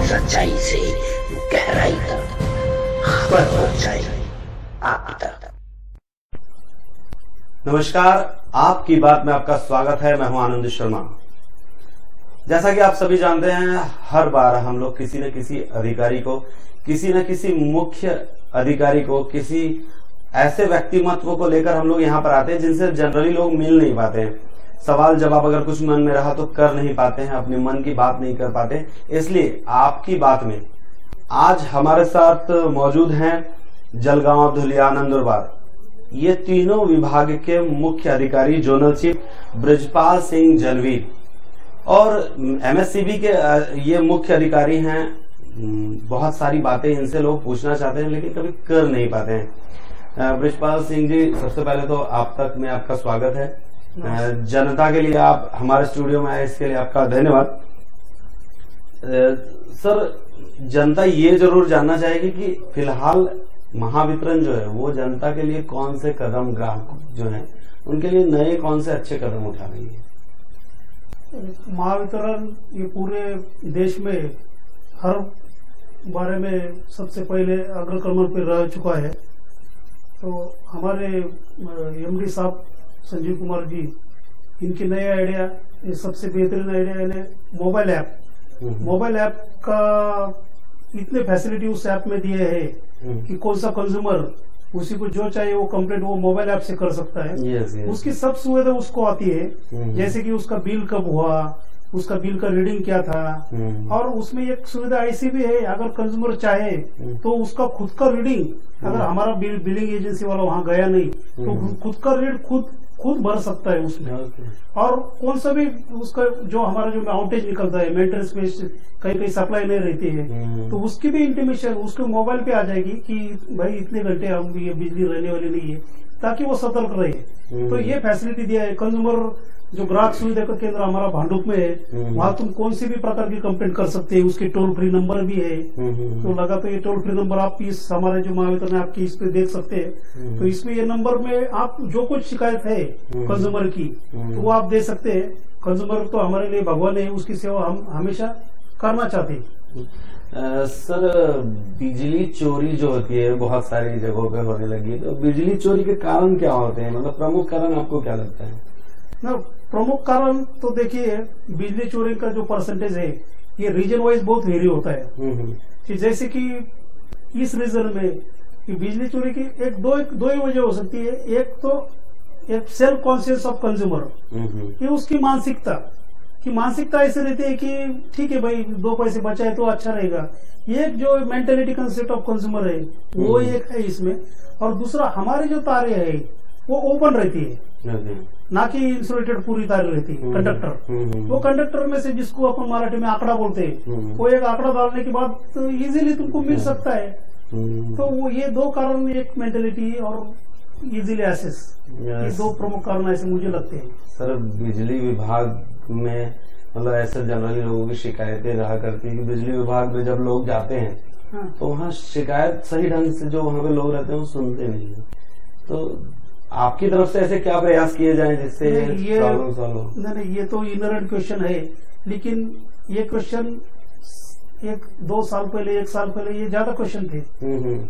सच्चाई से गहराई तक खबर पहुंचाई आप तक। नमस्कार, आपकी बात में आपका स्वागत है। मैं हूं आनंद शर्मा। जैसा कि आप सभी जानते हैं, हर बार हम लोग किसी न किसी अधिकारी को, किसी न किसी मुख्य अधिकारी को, किसी ऐसे व्यक्तिमत्व को लेकर हम लोग यहाँ पर आते हैं जिनसे जनरली लोग मिल नहीं पाते हैं। सवाल जवाब अगर कुछ मन में रहा तो कर नहीं पाते हैं, अपने मन की बात नहीं कर पाते। इसलिए आपकी बात में आज हमारे साथ मौजूद हैं जलगांव, धुलिया, नंदुरबार, ये तीनों विभाग के मुख्य अधिकारी जोनल चीफ ब्रजपाल सिंह जलवीर और एमएससीबी के ये मुख्य अधिकारी हैं। बहुत सारी बातें इनसे लोग पूछना चाहते हैं लेकिन कभी कर नहीं पाते हैं। ब्रजपाल सिंह जी, सबसे पहले तो आप तक में आपका स्वागत है। जनता के लिए आप हमारे स्टूडियो में आए, इसके लिए आपका धन्यवाद। सर, जनता ये जरूर जानना चाहेगी कि फिलहाल महावितरण जो है वो जनता के लिए कौन से कदम, ग्राहक जो है उनके लिए नए कौन से अच्छे कदम उठा रही है? महावितरण ये पूरे देश में हर बारे में सबसे पहले अग्रक्रमण पर रह चुका है। तो हमारे एमडी साहब संजीव कुमार जी, इनकी नई आइडिया, ये सबसे बेहतरीन आइडिया है मोबाइल ऐप। मोबाइल ऐप का इतने फैसिलिटी उस ऐप में दिए हैं कि कौन सा कंज्यूमर उसी को जो चाहिए वो कंप्लेंट वो मोबाइल ऐप से कर सकता है। yes. उसकी सब सुविधा उसको आती है, जैसे कि उसका बिल कब हुआ, उसका बिल का रीडिंग क्या था, और उसमें एक सुविधा ऐसी भी है, अगर कंज्यूमर चाहे तो उसका खुद का रीडिंग, अगर हमारा बिलिंग एजेंसी वाला वहाँ गया नहीं तो खुद का रीड खुद भर सकता है उसमें। और कौन सा भी उसका जो हमारा जो आउटेज निकलता है, मेंटेनेंस में कहीं सप्लाई नहीं रहती है तो उसकी भी इंटीमेशन उसके मोबाइल पे आ जाएगी कि भाई इतने घंटे हम ये बिजली रहने वाली नहीं है, ताकि वो सतर्क रहे। तो ये फैसिलिटी दिया है। कंज्यूमर जो ग्राहक सुविधा का केंद्र हमारा भांडुप में है, वहाँ तुम कौन सी भी प्रकार की कंप्लेंट कर सकते हैं। उसके टोल फ्री नंबर भी है, तो लगा तो ये टोल फ्री नंबर आप इस हमारे जो महावितरण आपकी इस पे देख सकते हैं। तो इसमें ये नंबर में आप जो कुछ शिकायत है कंज्यूमर की तो वो आप दे सकते हैं। कंज्यूमर तो हमारे लिए भगवान है, उसकी सेवा हम हमेशा करना चाहते हैं। सर, बिजली चोरी जो होती है बहुत सारी जगहों पे होने लगी है, तो बिजली चोरी के कारण क्या होते हैं? मतलब प्रमुख कारण आपको क्या लगता है? ना, प्रमुख कारण तो देखिए, बिजली चोरी का जो परसेंटेज है ये रीजन वाइज बहुत वेरी होता है। कि जैसे कि इस रीजन में कि बिजली चोरी की दो ही वजह हो सकती है। एक तो एक सेल्फ कॉन्शियस ऑफ कंज्यूमर, ये उसकी मानसिकता कि मानसिकता ऐसे रहती है कि ठीक है भाई, 2 पैसे बचाए तो अच्छा रहेगा। एक जो मेंटेलिटी कंसेप्ट ऑफ कंज्यूमर है वो एक है इसमें। और दूसरा, हमारी जो तारें है वो ओपन रहती है, ना कि इंसुलेटेड पूरी तार रहती है। कंडक्टर, वो कंडक्टर में से जिसको अपन मराठी में आंकड़ा बोलते हैं, वो एक आंकड़ा डालने के बाद तो इजीली तुमको मिल सकता है। तो वो ये 2 कारण, एक मेंटेलिटी और इजीली एक्सेस, ये 2 प्रमुख कारण ऐसे मुझे लगते हैं। सर, बिजली विभाग में मतलब ऐसे जनरली लोगों की शिकायतें रहा करती है कि बिजली विभाग में जब लोग जाते हैं तो वहाँ शिकायत सही ढंग से जो वहाँ पे लोग रहते हैं वो सुनते नहीं है। तो आपकी तरफ से ऐसे क्या प्रयास किए जाएं जिससे प्रॉब्लम सॉल्व हो? नहीं, ये तो इनहेरेंट क्वेश्चन है, लेकिन ये क्वेश्चन 1 साल पहले ये ज्यादा क्वेश्चन थे।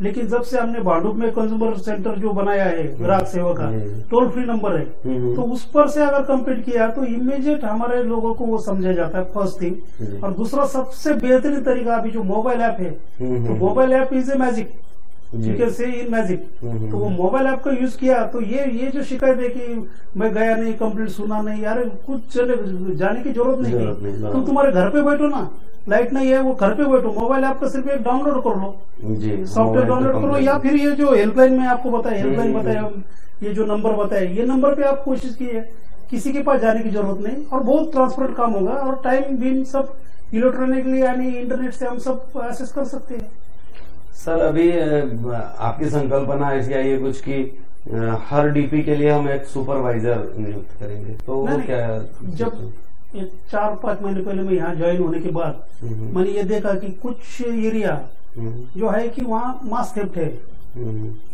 लेकिन जब से हमने भांडुप में कंज्यूमर सेंटर जो बनाया है, ग्राहक सेवा का टोल फ्री नंबर है, तो उस पर से अगर कंप्लेंट किया तो इमीडिएट हमारे लोगों को वो समझा जाता है, फर्स्ट थिंग। और दूसरा सबसे बेहतरीन तरीका अभी जो मोबाइल ऐप है, तो mobile app is a magic, you can say in magic. तो वो मोबाइल ऐप का यूज किया तो ये जो शिकायत है कि मैं गया नहीं, कंप्लेंट सुना नहीं, यार कुछ जाने की जरूरत नहीं है। तुम तुम्हारे घर पे बैठो ना, लाइट नहीं है, वो घर पे बैठो, मोबाइल ऐप का सिर्फ एक डाउनलोड कर लो, सॉफ्टवेयर डाउनलोड करो, या फिर ये जो हेल्पलाइन में आपको बताया, हेल्पलाइन बताया, ये जो नंबर बताया, ये नंबर पे आप कोशिश कीजिए, किसी के पास जाने की जरूरत नहीं, और बहुत ट्रांसपेरेंट काम होगा। और टाइम भी सब इलेक्ट्रॉनिकली यानी इंटरनेट से हम सब एक्सेस कर सकते हैं। सर, अभी आपकी संकल्पना ऐसी आई है कुछ कि हर डीपी के लिए हम एक सुपरवाइजर नियुक्त करेंगे, तो वो क्या है? जब 4-5 महीने पहले मैं यहाँ ज्वाइन होने के बाद मैंने ये देखा कि कुछ एरिया जो है कि वहाँ मास थेफ्ट है।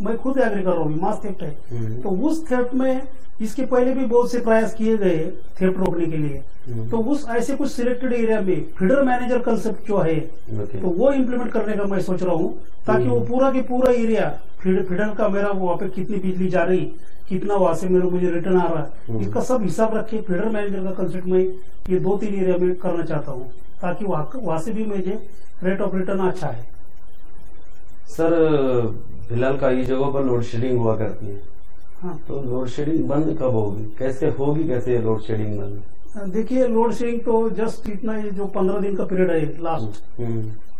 मैं खुद एग्री कर रहा हूँ, मास थेफ्ट है। तो उस थेफ्ट में इसके पहले भी बहुत से प्रयास किए गए थेफ्ट रोकने के लिए। तो उस ऐसे कुछ सिलेक्टेड एरिया में फीडर मैनेजर कंसेप्ट जो है तो वो इम्प्लीमेंट करने का मैं सोच रहा हूँ, ताकि वो पूरा की पूरा एरिया फीडर का मेरा वहाँ पे कितनी बिजली जा रही, कितना वहां से मुझे रिटर्न आ रहा है, इसका सब हिसाब रखे फीडर मैनेजर का कंसेप्ट में ये 2-3 एरिया में करना चाहता हूँ, ताकि वहां से भी मुझे रेट ऑफ रिटर्न अच्छा है। सर फिलहाल कई जगहों पर लोड शेडिंग हुआ करती है। हाँ। तो लोड शेडिंग बंद कब होगी, कैसे होगी, कैसे लोड शेडिंग बंद? देखिए लोड शेडिंग तो जस्ट इतना जो 15 दिन का पीरियड है लास्ट,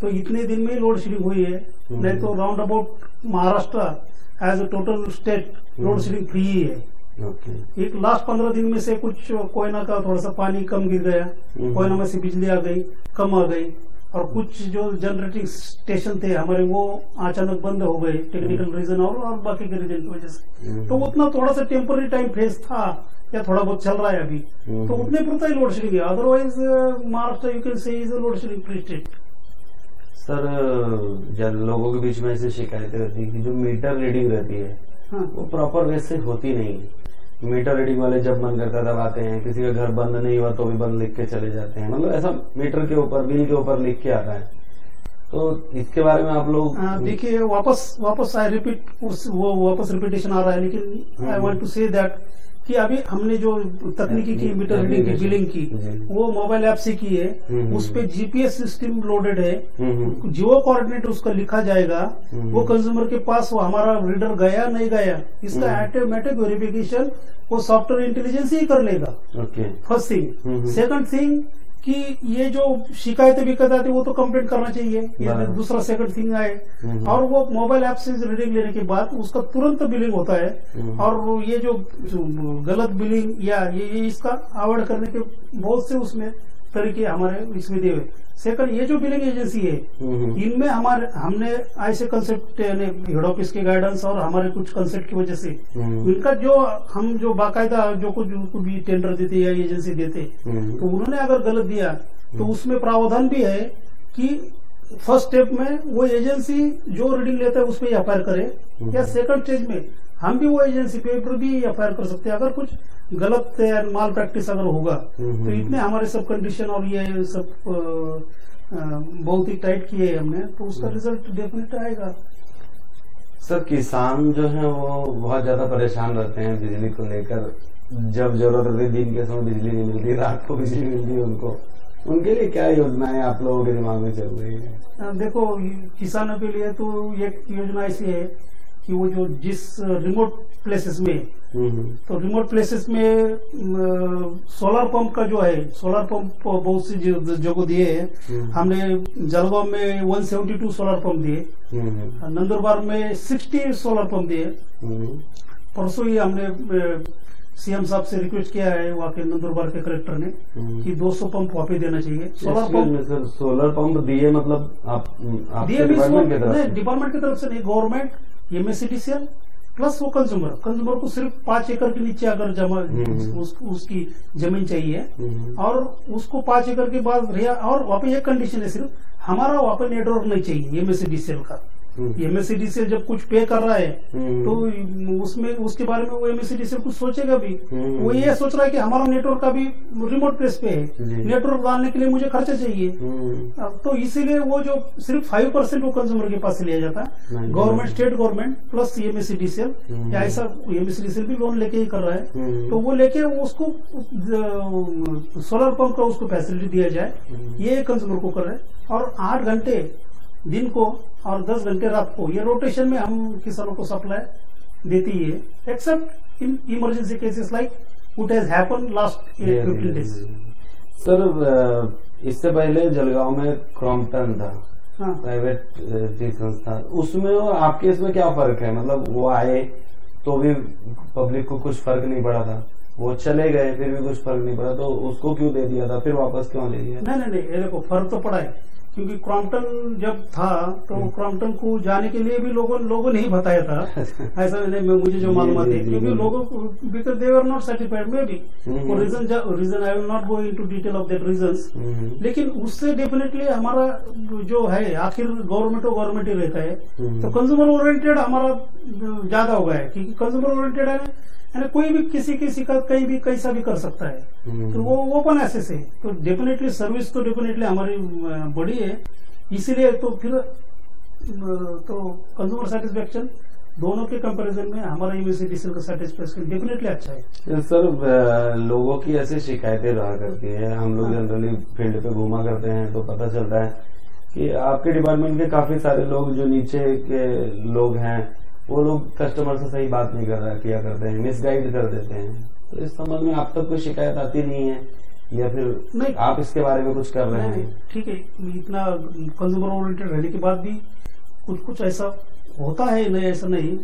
तो इतने दिन में लोड शेडिंग हुई है। नहीं तो round about Maharashtra as a total state load shedding free ही है। एक लास्ट 15 दिन में से कुछ कोयना का थोड़ा सा पानी कम गिर गया, कोयना में से बिजली आ गई, कम आ गई, और कुछ जो जनरेटिंग स्टेशन थे हमारे वो अचानक बंद हो गए टेक्निकल रीजन और बाकी के रीजन की वजह से। तो उतना थोड़ा सा टेम्पररी टाइम फेज था या थोड़ा बहुत चल रहा है अभी, तो उतने पुरता ही लोड शेडिंग है। Otherwise Maharashtra you can say is load shedding free state. Sir जब लोगों के बीच में ऐसी शिकायतें रहती है कि जो मीटर रीडिंग रहती है वो प्रॉपर वे से होती नहीं। मीटर रीडिंग वाले जब मन करता तब आते हैं, किसी का घर बंद नहीं हुआ तो भी बंद लिख के चले जाते हैं, मतलब ऐसा मीटर के ऊपर बिल के ऊपर लिख के आता है। तो इसके बारे में आप लोग देखिए वापस आई रिपीट वो वापस रिपीटेशन आ रहा है, लेकिन I want to say that कि अभी हमने जो तकनीकी की मीटर रीडिंग की बिलिंग की वो मोबाइल ऐप से की है, उस पे जीपीएस सिस्टम लोडेड है, जियो कोऑर्डिनेट उसका लिखा जाएगा, वो कंज्यूमर के पास वो हमारा रीडर गया नहीं गया इसका ऑटोमेटिक वेरिफिकेशन वो सॉफ्टवेयर इंटेलिजेंस ही कर लेगा। First thing. सेकंड थिंग कि ये जो शिकायतें विकत आती वो तो कंप्लेंट करना चाहिए, ये दूसरा सेकंड थिंग आए। और वो मोबाइल ऐप से रीडिंग लेने के बाद उसका तुरंत बिलिंग होता है, और ये जो गलत बिलिंग या ये इसका अवॉइड करने के बहुत से उसमें तरीके हमारे इसमें दिए हुए। सेकंड, ये जो बिलिंग एजेंसी है इनमें हमने ऐसे कंसेप्ट हेड ऑफिस के गाइडेंस और हमारे कुछ कंसेप्ट की वजह से इनका जो बाकायदा जो कुछ भी टेंडर देते या एजेंसी देते तो उन्होंने अगर गलत दिया तो उसमें प्रावधान भी है कि फर्स्ट स्टेप में वो एजेंसी जो रीडिंग लेता है उस पर एफआईआर करे, या सेकंड स्टेज में हम भी वो एजेंसी पे भी एफआईआर कर सकते हैं अगर कुछ गलत माल प्रैक्टिस अगर होगा। तो इतने हमारे सब कंडीशन और ये सब बहुत ही टाइट किए हमने, तो उसका रिजल्ट डेफिनेट आएगा। सर किसान जो है वो बहुत ज्यादा परेशान रहते हैं बिजली को लेकर, जब जरूरत रहती है दिन के समय बिजली नहीं मिलती, रात को बिजली मिलती है उनको, उनके लिए क्या योजनाएं आप लोगों के दिमाग में चल रही है? देखो किसानों के लिए तो एक योजना ऐसी है कि वो जो जिस रिमोट प्लेसेस में तो रिमोट प्लेसेस में सोलर पंप का जो है, सोलर पंप बहुत सी जगह दिए हैं हमने। जलगांव में 172 सोलर पंप दिए, नंदुरबार में 60 सोलर पंप दिए। परसों ही हमने सीएम साहब से रिक्वेस्ट किया है वहाँ के नंदुरबार के कलेक्टर ने कि 200 पंप वहाँ पे देना चाहिए। सोलर पंप दिए मतलब आप दिए डिपार्टमेंट की तरफ से नहीं, गवर्नमेंट एमएससीडीसीएल प्लस वो कंज्यूमर को सिर्फ 5 एकड़ के नीचे अगर जमा उसकी जमीन चाहिए और उसको 5 एकड़ के बाद और वहाँ पे एक कंडीशन है, सिर्फ हमारा वहाँ पे नेटवर्क नहीं चाहिए एमएससीडीसीएल का। एमएससीडीसीएल जब कुछ पे कर रहा है तो उसमें उसके बारे में वो एमएससीडीसीएल कुछ सोचेगा भी, वो ये सोच रहा है कि हमारा नेटवर्क अभी रिमोट प्लेस पे है, नेटवर्क डालने के लिए मुझे खर्चा चाहिए, तो इसीलिए वो जो सिर्फ 5% वो कंज्यूमर के पास से लिया जाता है। गवर्नमेंट, स्टेट गवर्नमेंट प्लस एमएससीडीसीएल या ऐसा एमएससीडीसीएल भी लोन लेके ही कर रहा है, तो वो लेके उसको सोलर पंप का उसको फैसिलिटी दिया जाए, ये कंज्यूमर को कर रहे हैं। और 8 घंटे दिन को और 10 घंटे रात को ये रोटेशन में हम किसानों को सप्लाई देती है, accept in emergency cases like what has happened last 15 days. Sir इससे पहले जलगांव में क्रॉम्पटन था, प्राइवेट संस्था, उसमें और आपके इसमें क्या फर्क है? मतलब वो आए तो भी पब्लिक को कुछ फर्क नहीं पड़ा था, वो चले गए फिर भी कुछ फर्क नहीं पड़ा, तो उसको क्यों दे दिया था, फिर वापस क्यों ले लिया? नहीं, ये देखो फर्क तो पड़ा है, क्योंकि क्रॉम्पटन जब था तो क्रॉम्पटन को जाने के लिए भी लोगों ने ही बताया था ऐसा नहीं, मुझे जो मालूमात है, क्योंकि लोगों को because they were not satisfied maybe वो reason I will not go into detail of that reasons, लेकिन उससे डेफिनेटली हमारा जो है आखिर गवर्नमेंट ही रहता है, तो कंज्यूमर ओरिएंटेड हमारा ज्यादा हो गया है, क्योंकि कंज्यूमर ओरिएंटेड है यानी कोई भी किसी का कहीं भी कैसा भी कर सकता है, तो वो ओपन एक्सेस है। तो डेफिनेटली सर्विस तो डेफिनेटली हमारी बड़ी है, इसीलिए तो फिर तो कंज्यूमर सेटिस्फेक्शन दोनों के कंपैरिजन में हमारा यूनिवर्सिटी का सेटिस्फेक्शन डेफिनेटली अच्छा है। सर लोगों की ऐसी शिकायतें रहा करती है, हम लोग जनरली फील्ड पे घूमा करते हैं तो पता चलता है कि आपके डिपार्टमेंट के काफी सारे लोग जो नीचे के लोग हैं वो लोग कस्टमर से सही बात नहीं किया करते हैं, मिसगाइड कर देते हैं। तो इस संबंध में आप तक कोई शिकायत आती नहीं है या फिर नहीं आप इसके बारे में कुछ कर रहे हैं? ठीक है, इतना कंज्यूमर ओरिएंटेड रहने के बाद भी कुछ ऐसा होता है, नहीं ऐसा नहीं,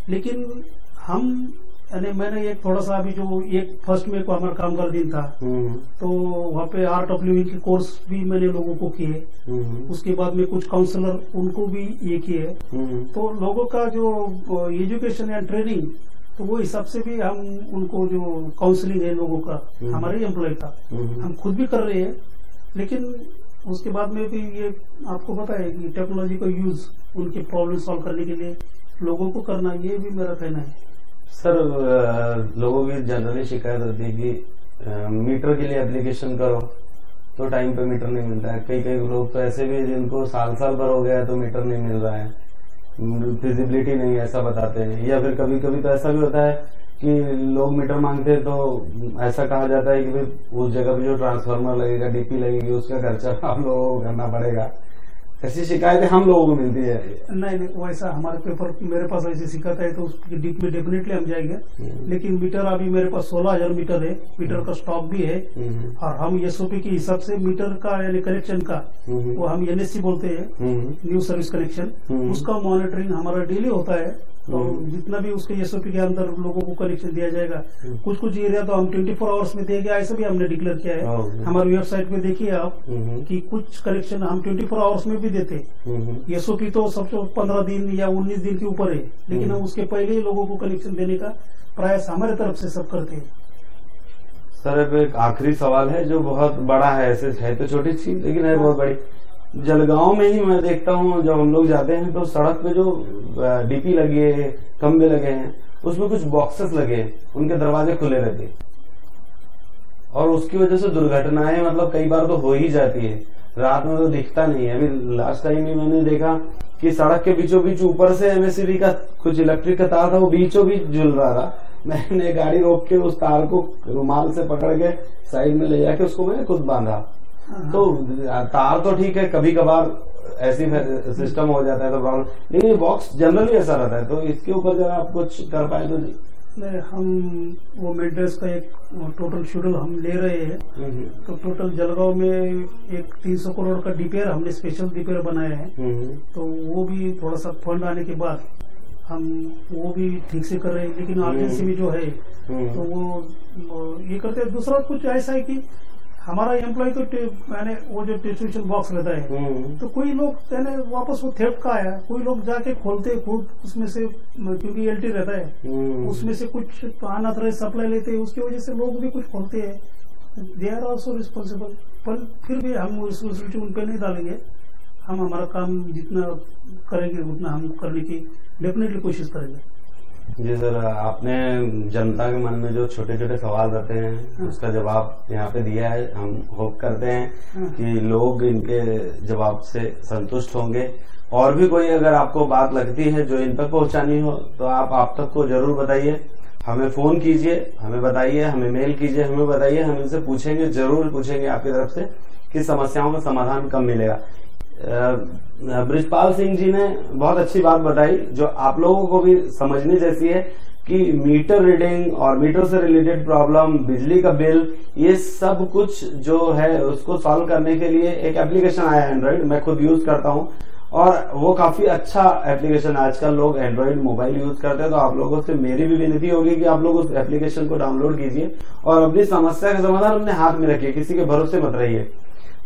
लेकिन हम मैंने एक थोड़ा सा अभी जो एक फर्स्ट में को हमारा काम कर दिन था, तो वहाँ पे आर्ट ऑफ लिविंग के कोर्स भी मैंने लोगों को किए, उसके बाद में कुछ काउंसलर उनको भी ये किए। तो लोगों का जो एजुकेशन या ट्रेनिंग, तो वो हिसाब से भी हम उनको जो काउंसलिंग है लोगों का, हमारे एम्प्लॉय का, हम खुद भी कर रहे हैं। लेकिन उसके बाद में भी ये आपको पता है कि टेक्नोलॉजी का यूज उनके प्रॉब्लम सॉल्व करने के लिए लोगों को करना, ये भी मेरा कहना है। सर लोगों की जनरली शिकायत होती है कि मीटर के लिए एप्लीकेशन करो तो टाइम पे मीटर नहीं मिलता है। कई लोग तो ऐसे भी जिनको साल भर हो गया है तो मीटर नहीं मिल रहा है, फिजिबिलिटी नहीं ऐसा बताते हैं। या फिर कभी तो ऐसा भी होता है कि लोग मीटर मांगते हैं तो ऐसा कहा जाता है कि भाई उस जगह पे जो ट्रांसफार्मर लगेगा, डीपी लगेगी, उसका खर्चा आप लोगों को करना पड़ेगा। ऐसी शिकायतें हम लोगों को मिलती है। नहीं वैसा हमारे पेपर मेरे पास ऐसी शिकायत है तो उसकी डीप में डेफिनेटली हम जाएंगे। लेकिन मीटर अभी मेरे पास 16,000 मीटर है, मीटर का स्टॉक भी है, और हम एसओपी के हिसाब से मीटर का यानी कनेक्शन का वो हम एनएससी बोलते हैं, न्यू सर्विस कनेक्शन, उसका मॉनिटरिंग हमारा डेली होता है। और जितना भी उसके एसओपी के अंदर लोगों को कनेक्शन दिया जाएगा, कुछ एरिया तो हम 24 आवर्स में देंगे, ऐसा भी हमने डिक्लेयर किया है। हमारी वेबसाइट पे देखिए आप कि कुछ कनेक्शन हम 24 आवर्स में भी देते हैं। एसओपी तो सबसे 15 दिन या 19 दिन के ऊपर है, लेकिन हम उसके पहले ही लोगों को कनेक्शन देने का प्रयास हमारे तरफ से सब करते हैं। सर अब एक आखिरी सवाल है जो बहुत बड़ा है, ऐसे है तो छोटी चीज लेकिन है बहुत बड़ी। जलगांव में ही मैं देखता हूँ जब हम लोग जाते हैं तो सड़क पे जो डीपी लगी है, खंबे लगे हैं, उसमें कुछ बॉक्सेस लगे हैं, उनके दरवाजे खुले रहते हैं और उसकी वजह से दुर्घटनाएं मतलब कई बार तो हो ही जाती है। रात में तो दिखता नहीं है। अभी लास्ट टाइम ही मैंने देखा कि सड़क के बीचों बीच ऊपर से एमएससीबी का कुछ इलेक्ट्रिक का तार था, वो बीचों बीच झूल रहा था। मैंने गाड़ी रोक के उस तार को रुमाल से पकड़ के साइड में ले जाके उसको मैंने खुद बांधा। तो तार तो ठीक है, कभी कभार ऐसी सिस्टम हो जाता है तो प्रॉब्लम, लेकिन ये बॉक्स जनरली ऐसा रहता है। तो इसके ऊपर जरा आप कुछ कर पाए तो नहीं, हम वो मेंटेनेंस का एक टोटल शेड्यूल हम ले रहे हैं। तो टोटल जलगांव में एक 300 करोड़ का डीपीआर हमने स्पेशल डीपीआर बनाया है। तो वो भी थोड़ा सा फंड आने के बाद हम वो भी ठीक से कर रहे हैं। लेकिन अर्जेंसी में जो है तो वो ये करते हैं। दूसरा कुछ ऐसा है कि हमारा एम्प्लॉय तो मैंने वो जो डिस्ट्रीब्यूशन बॉक्स रहता है, तो कोई लोग वापस वो थेफ्ट का आया, कोई लोग जाके खोलते खुद उसमें से, क्योंकि एलटी रहता है, उसमें से कुछ अनऑथराइज्ड सप्लाई लेते हैं, उसकी वजह से लोग भी कुछ खोलते हैं। दे आर ऑल्सो रिस्पॉन्सिबल, पर फिर भी हम रिस्पॉन्सिबिलिटी उन पर नहीं डालेंगे। हम हमारा काम जितना करेंगे उतना हम करने की डेफिनेटली कोशिश करेंगे। जी सर, आपने जनता के मन में जो छोटे छोटे सवाल रहते हैं उसका जवाब यहाँ पे दिया है। हम होप करते हैं कि लोग इनके जवाब से संतुष्ट होंगे। और भी कोई अगर आपको बात लगती है जो इन तक पहुंचानी हो तो आप तक को जरूर बताइए। हमें फोन कीजिए, हमें बताइए, हमें मेल कीजिए, हमें बताइए, हम इनसे पूछेंगे, जरूर पूछेंगे आपकी तरफ से कि समस्याओं का समाधान कब मिलेगा। बृजपाल सिंह जी ने बहुत अच्छी बात बताई जो आप लोगों को भी समझनी जैसी है कि मीटर रीडिंग और मीटर से रिलेटेड प्रॉब्लम, बिजली का बिल, ये सब कुछ जो है उसको सॉल्व करने के लिए एक एप्लीकेशन आया है एंड्रॉइड, मैं खुद यूज करता हूं और वो काफी अच्छा एप्लीकेशन। आजकल लोग एंड्रॉइड मोबाइल यूज करते हैं, तो आप लोगों से मेरी भी विनती होगी कि आप लोग उस एप्लीकेशन को डाउनलोड कीजिए और अपनी समस्या का समाधान अपने हाथ में रखिए, किसी के भरोसे मत रहिए।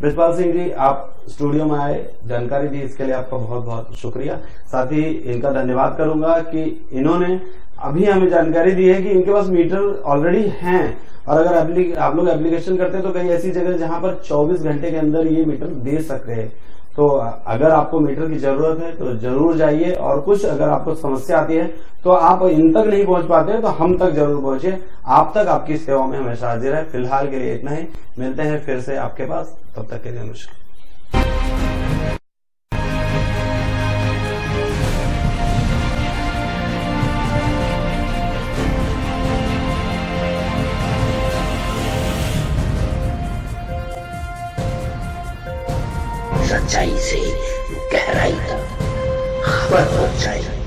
बृजपाल सिंह जी, आप स्टूडियो में आए, जानकारी दी, इसके लिए आपका बहुत बहुत शुक्रिया। साथ ही इनका धन्यवाद करूंगा कि इन्होंने अभी हमें जानकारी दी है कि इनके पास मीटर ऑलरेडी हैं और अगर आप लोग एप्लीकेशन करते हैं तो कई ऐसी जगह जहां पर 24 घंटे के अंदर ये मीटर दे सकते हैं। तो अगर आपको मीटर की जरूरत है तो जरूर जाइए, और कुछ अगर आपको समस्या आती है तो आप इन तक नहीं पहुंच पाते तो हम तक जरूर पहुंचे। आप तक आपकी सेवा में हमेशा हाजिर है। फिलहाल के लिए इतना ही, मिलते हैं फिर से आपके पास, तब तक के लिए नमस्कार। सच्चाई से गहराई तक खबर पहुंचाई।